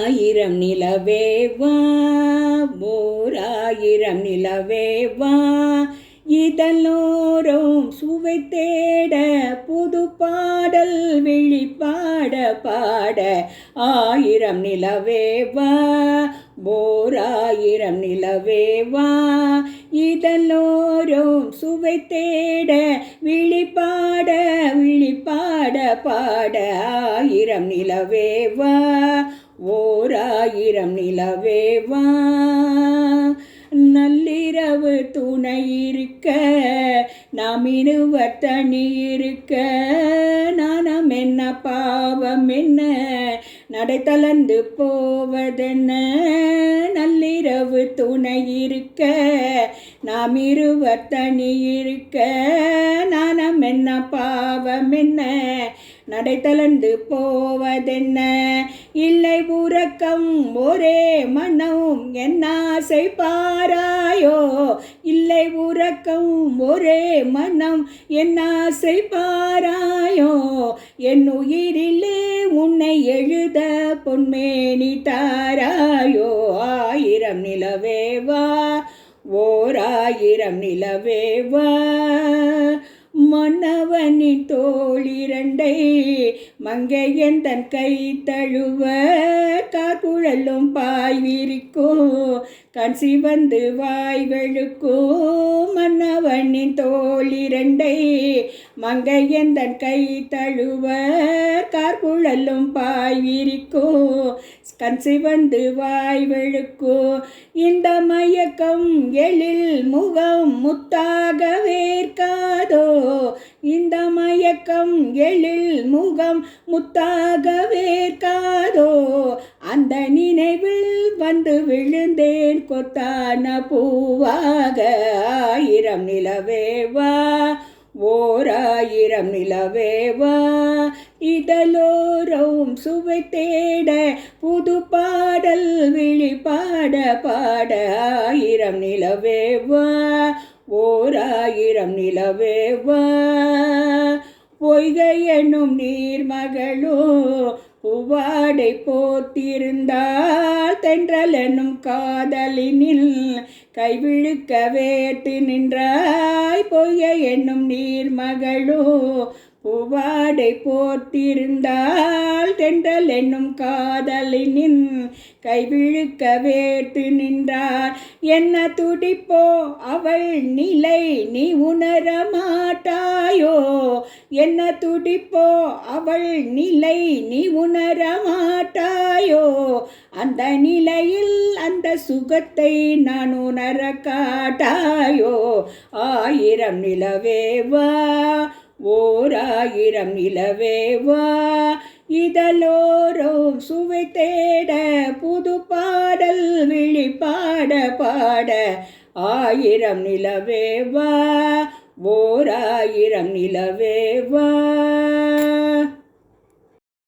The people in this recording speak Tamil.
ஆயிரம் நிலவேவா ஓராயிரம் நிலவேவா இதழோரும் சுவை தேட புது பாடல் விழிப்பாட பாட ஆயிரம் நிலவேவா ஓராயிரம் நிலவேவா இதழோரும் சுவை தேட விழிப்பாட விழிப்பாட பாட ஆயிரம் நிலவேவா ஓராயிரம் நிலவேவா நள்ளிரவு துணை இருக்க நாம் இருவர் தனி இருக்க நாணம் என்ன பாவம் என்ன நடை தளர்ந்து போவதென்ன நள்ளிரவு துணை இருக்க நாம் இருவர் தனி இருக்க நாணம் என்ன பாவம் என்ன நடை தளர்ந்து போவதென்ன இல்லை உறக்கம் ஒரே மனம் என்ன ஆசை பாராயோ இல்லை உறக்கம் ஒரே மனம் என்ன ஆசை பாராயோ என் உயிரிலே உன்னை எழுத பொன்மேனி தாராயோ ஆயிரம் நிலவேவா ஓராயிரம் நிலவேவா மன்னவனின் தோளிரண்டை மங்கையன் தன் கை தழுவ காக்குழலும் பாய் விரிக்கும் கண் சிவந்து வாய் வெளுக்கும் மன்னவனின் தோளிரண்டை மங்கையன் தன் கை தழுவ கார்குழலும் பாய் விரிக்கும் கண் சிவந்து வாய் வெளுக்கும் இந்த மயக்கம் எழில் முகம் முத்தாக வேர்க்காதோ இந்த மயக்கம் எழில் முகம் முத்தாக வேர்க்காதோ அந்த நினைவில் வந்து விழுந்தேன் கொத்தான பூவாக ஆயிரம் நிலவேவா ஓராயிரம் நிலவேவா இதழோரும் சுவை தேட புது பாடல் விழிப்பாட பாட ஆயிரம் நிலவேவா ஓராயிரம் நிலவேவா பொய்கை என்னும் நீர்மகளோ பூவாடை போத்திருந்தால் தென்றல் என்னும் காதலினில் கைவிழுக்க வேட்டு நின்றாய் பொய்கை என்னும் நீர்மகளோ பூவாடை போர்த்திருந்தால் தென்றல் என்னும் காதலினின் கைவிழுக்க வேட்டு நின்றார் என்ன துடிப்போ அவள் நிலை நீ உணர மாட்டாயோ என்ன துடிப்போ அவள் நிலை நீ உணர மாட்டாயோ அந்த நிலையில் அந்த சுகத்தை நான் உணர காட்டாயோ ஆயிரம் நிலவேவா ஓராயிரம் நிலவேவா இதழோரும் சுவை தேட புது பாடல் விழிப்பாட பாட ஆயிரம் நிலவேவா ஓராயிரம் நிலவேவா